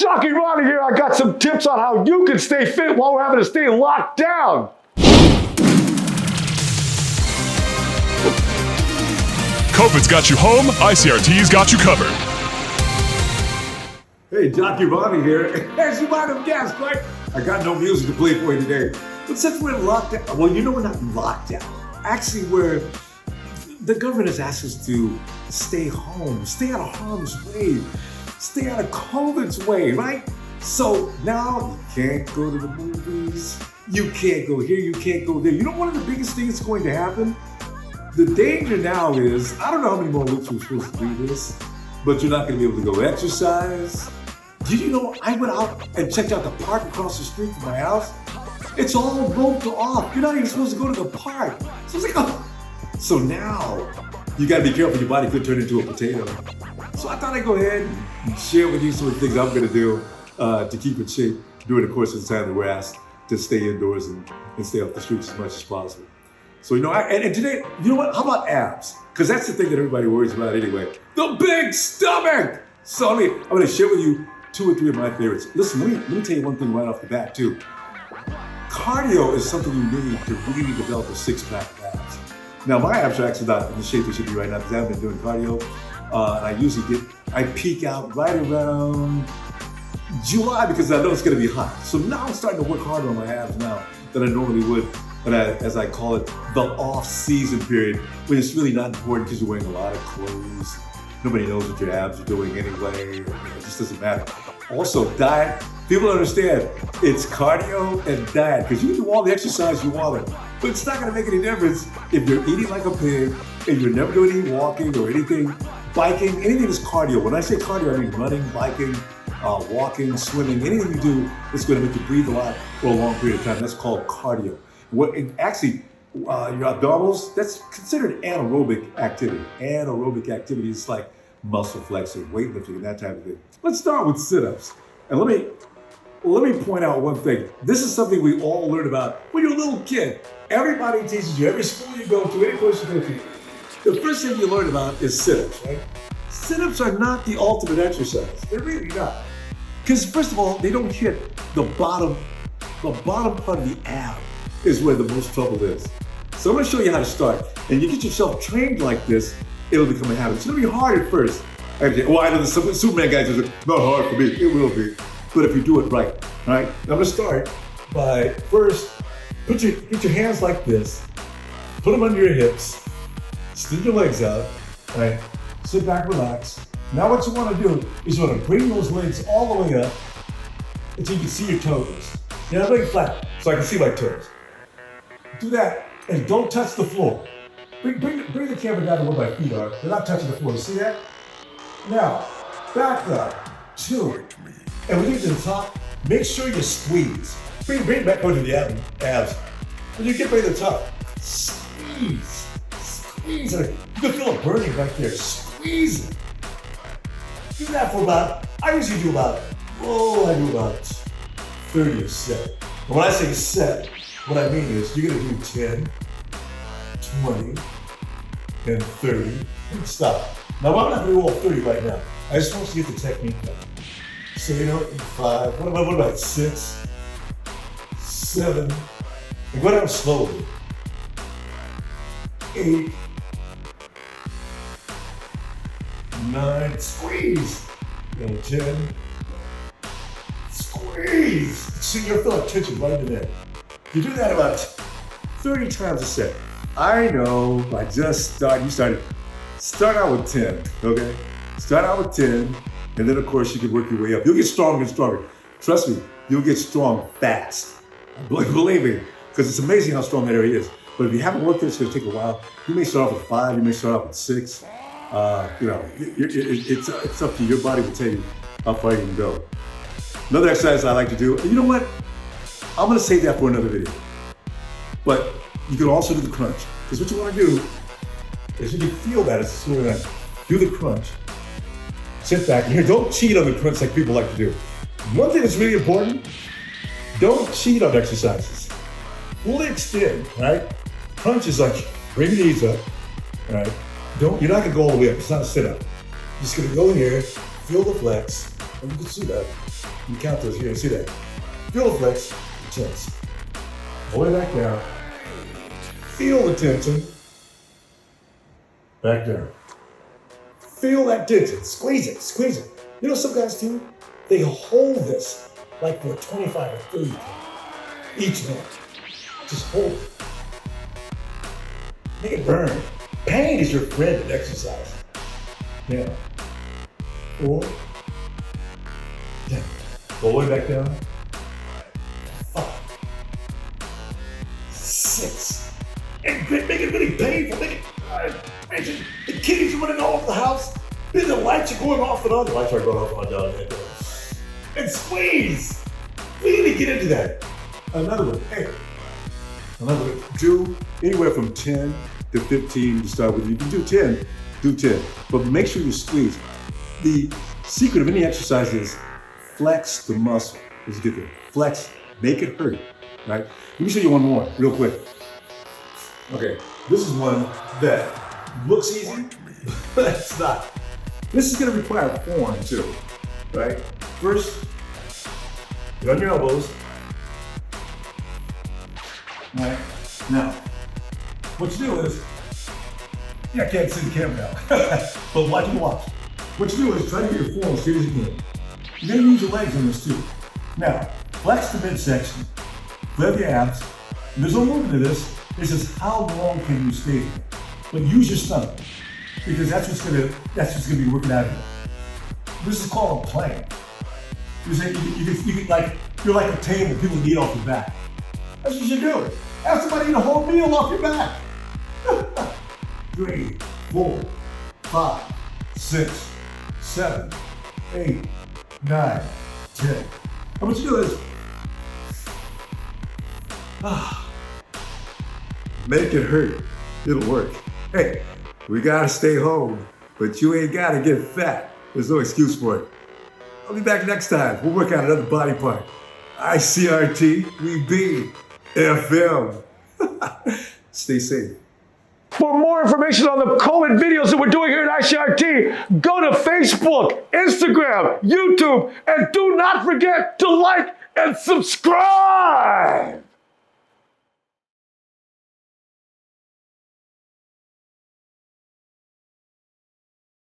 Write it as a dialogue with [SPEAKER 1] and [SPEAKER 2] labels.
[SPEAKER 1] Jockey Ronnie here. I got some tips on how you can stay fit while we're having to stay locked down.
[SPEAKER 2] COVID's got you home, ICRT's got you covered.
[SPEAKER 3] Hey, Jockey Ronnie here. As you might have guessed, right? I got no music to play for you today. But since we're in lockdown, well, you know we're not in lockdown. Actually, the government has asked us to stay home, stay out of harm's way, stay out of COVID's way, right? So now you can't go to the movies, you can't go here, you can't go there. You know one of the biggest things that's going to happen? The danger now is, I don't know how many more weeks we're supposed to do this, but you're not going to be able to go exercise. Did you know I went out and checked out the park across the street from my house? It's all roped off. You're not even supposed to go to the park. So it's like, oh. So now you got to be careful. Your body could turn into a potato. So I thought I'd go ahead and share with you some of the things I'm going to do to keep in shape during the course of the time that we're asked to stay indoors and stay off the streets as much as possible. So, you know, and today, you know what? How about abs? Because that's the thing that everybody worries about anyway. The big stomach! So I'm going to share with you 2 or 3 of my favorites. Listen, let me tell you one thing right off the bat, too. Cardio is something you need to really develop a 6-pack of abs. Now, my abs are actually not in the shape they should be right now because I haven't been doing cardio. And I peak out right around July because I know it's going to be hot. So now I'm starting to work harder on my abs now than I normally would. But as I call it, the off-season period, when it's really not important because you're wearing a lot of clothes. Nobody knows what your abs are doing anyway. It just doesn't matter. Also, diet. People don't understand. It's cardio and diet because you can do all the exercise you want, but it's not going to make any difference if you're eating like a pig and you're never doing any walking or anything, biking, anything that's cardio. When I say cardio, I mean running, biking, walking, swimming, anything you do that's going to make you breathe a lot for a long period of time. That's called cardio. Your abdominals, that's considered anaerobic activity. Anaerobic activity is like muscle flexing, weightlifting, and that type of thing. Let's start with sit-ups. And let me point out one thing. This is something we all learn about when you're a little kid. Everybody teaches you, every school you go to, any place you go to, the first thing you learn about is sit-ups, right? Sit-ups are not the ultimate exercise. They're really not. Because first of all, they don't hit the bottom part of the ab is where the most trouble is. So I'm going to show you how to start. And you get yourself trained like this, it'll become a habit. It's going to be hard at first. I know the Superman guys are not hard for me. It will be. But if you do it right, all right? I'm going to start by first, get your hands like this. Put them under your hips. Stick your legs out, all right? Sit back, relax. Now what you want to do is you want to bring those legs all the way up until you can see your toes. Yeah, lay flat so I can see my toes. Do that and don't touch the floor. Bring the camera down to where my feet are. They're not touching the floor. You see that? Now, back up. 2. And when you get to the top, make sure you squeeze. Bring it back over to the abs. When you get right to the top, squeeze. Squeeze. You can feel it burning right there. Squeeze it. Do that for I usually do about 30 a set. And when I say set, what I mean is you're gonna do 10, 20, and 30, and stop. Now I'm not gonna do all 30 right now. I just want you to get the technique down. So 5, what about 6, 7, and go down slowly. 8, 9, squeeze, and 10, squeeze. See, you'll feel like tension right in there. You do that about 30 times a set. I know, I just started. Start out with 10, okay? Start out with 10, and then of course you can work your way up. You'll get stronger and stronger. Trust me, you'll get strong fast. Believe me, because it's amazing how strong that area is. But if you haven't worked it, it's gonna take a while. You may start off with 5, you may start off with 6. It's up to you. Your body will tell you how far you can go. Another exercise I like to do, and you know what? I'm gonna save that for another video. But you can also do the crunch. Because what you wanna do is you can feel that as you're gonna do the crunch. Sit back, and here, don't cheat on the crunch like people like to do. One thing that's really important, don't cheat on exercises. Fully extend, right? Crunch is like, bring your knees up, all right? You're not gonna go all the way up, it's not a sit-up. You're just gonna go here, feel the flex, And you can see that. You count those here and see that. Feel the flex, tense. Pull it back down. Feel the tension. Back down. Feel that tension. Squeeze it, squeeze it. You know some guys do? They hold this like for 25 or 30 each minute. Just hold it. Make it burn. Pain is your friend in exercise. Yeah. 4. 10. Pull it back down. 5. 6. And make it really painful. Make it, the kitties are running all over the house. Then the lights are going off and on. The lights are going off and on. And squeeze. Really get into that. Another one. Hey. Another one. Do anywhere from 10 to 15 to start with. You can do 10, do 10. But make sure you squeeze. The secret of any exercise is flex the muscle. Let's get there. Flex, make it hurt. Right? Let me show you one more real quick. Okay, this is one that looks easy, but it's not. This is gonna require form too, right? First, get on your elbows. All right, now, what you do is, I can't see the camera now, but watch. What you do is try to get your form as straight as you can. You may use your legs on this too. Now, flex the midsection, flare the abs. There's no movement to this. It's just how long can you stay there? But use your stomach, because that's what's gonna be working out of you. This is called a plank. You can you're like a table people eat off your back. That's what you do. Have somebody eat a whole meal off your back. 3, 4, 5, 6, 7, 8, 9, 10. And what you do is, make it hurt. It'll work. Hey, we gotta stay home, but you ain't gotta get fat. There's no excuse for it. I'll be back next time. We'll work out another body part. ICRT, we be FM. Stay safe.
[SPEAKER 1] For more information on the COVID videos that we're doing here at ICRT, go to Facebook, Instagram, YouTube, and do not forget to like and subscribe.